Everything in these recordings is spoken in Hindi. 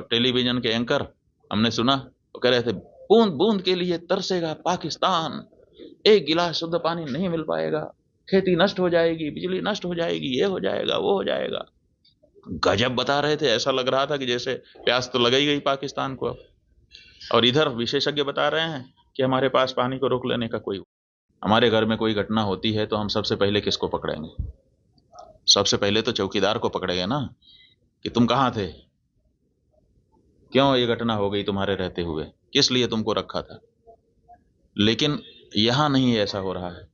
टेलीविजन के एंकर हमने सुना वो कह रहे थे बूंद बूंद के लिए तरसेगा पाकिस्तान, एक गिलास शुद्ध पानी नहीं मिल पाएगा, खेती नष्ट हो जाएगी, बिजली नष्ट हो जाएगी, ये हो जाएगा वो हो जाएगा। गजब बता रहे थे, ऐसा लग रहा था कि जैसे प्यास तो लग ही गई पाकिस्तान को अब। और इधर विशेषज्ञ बता रहे हैं कि हमारे पास पानी को रोक लेने का कोई, हमारे घर में कोई घटना होती है तो हम सबसे पहले किसको पकड़ेंगे? सबसे पहले तो चौकीदार को पकड़ेंगे ना, कि तुम कहाँ थे, क्यों ये घटना हो गई तुम्हारे रहते हुए, किस लिए तुमको रखा था। लेकिन यहां नहीं ऐसा हो रहा है।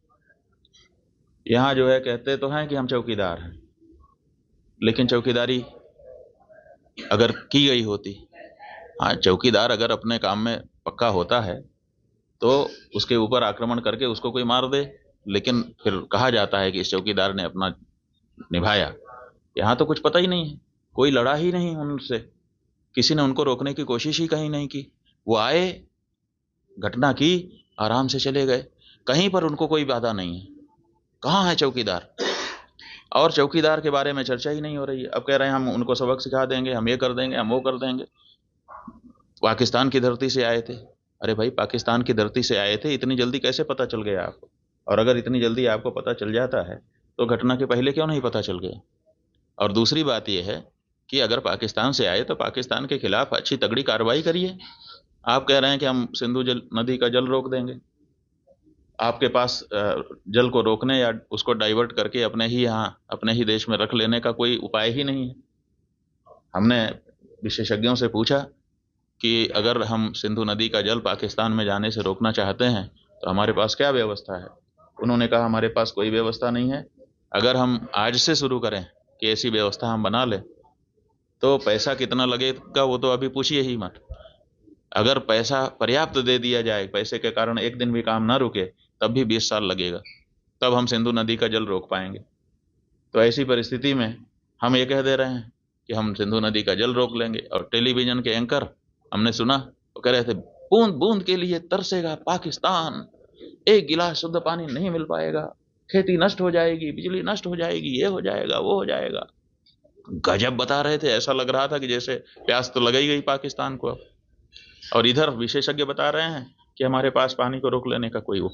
यहां जो है कहते तो हैं कि हम चौकीदार हैं, लेकिन चौकीदारी अगर की गई होती, हाँ चौकीदार अगर अपने काम में पक्का होता है तो उसके ऊपर आक्रमण करके उसको कोई मार दे, लेकिन फिर कहा जाता है कि इस चौकीदार ने अपना निभाया। यहाँ तो कुछ पता ही नहीं है, कोई लड़ा ही नहीं उनसे, किसी ने उनको रोकने की कोशिश ही कहीं नहीं की। वो आए, घटना की, आराम से चले गए, कहीं पर उनको कोई बाधा नहीं है। कहाँ है चौकीदार? और चौकीदार के बारे में चर्चा ही नहीं हो रही है। अब कह रहे हैं हम उनको सबक सिखा देंगे, हम ये कर देंगे, हम वो कर देंगे। पाकिस्तान की धरती से आए थे। अरे भाई पाकिस्तान की धरती से आए थे, इतनी जल्दी कैसे पता चल गया आपको? और अगर इतनी जल्दी आपको पता चल जाता है तो घटना के पहले क्यों नहीं पता चल गया? और दूसरी बात यह है कि अगर पाकिस्तान से आए तो पाकिस्तान के खिलाफ अच्छी तगड़ी कार्रवाई करिए। आप कह रहे हैं कि हम सिंधु नदी का जल रोक देंगे। आपके पास जल को रोकने या उसको डाइवर्ट करके अपने ही यहाँ अपने ही देश में रख लेने का कोई उपाय ही नहीं है। हमने विशेषज्ञों से पूछा कि अगर हम सिंधु नदी का जल पाकिस्तान में जाने से रोकना चाहते हैं तो हमारे पास क्या व्यवस्था है। उन्होंने कहा हमारे पास कोई व्यवस्था नहीं है। अगर हम आज से शुरू करें कि ऐसी व्यवस्था हम बना लें तो पैसा कितना लगेगा वो तो अभी पूछिए ही मत। अगर पैसा पर्याप्त दे दिया जाए, पैसे के कारण एक दिन भी काम ना रुके, तब भी 20 साल लगेगा, तब हम सिंधु नदी का जल रोक पाएंगे। तो ऐसी परिस्थिति में हम ये कह दे रहे हैं कि हम सिंधु नदी का जल रोक लेंगे। और टेलीविजन के एंकर हमने सुना वो कह रहे थे बूंद बूंद के लिए तरसेगा पाकिस्तान, एक गिलास शुद्ध पानी नहीं मिल पाएगा, खेती नष्ट हो जाएगी, बिजली नष्ट हो जाएगी, ये हो जाएगा वो हो जाएगा। गजब बता रहे थे, ऐसा लग रहा था कि जैसे प्यास तो लग ही गई पाकिस्तान को अब। और इधर विशेषज्ञ बता रहे हैं कि हमारे पास पानी को रोक लेने का कोई उपाय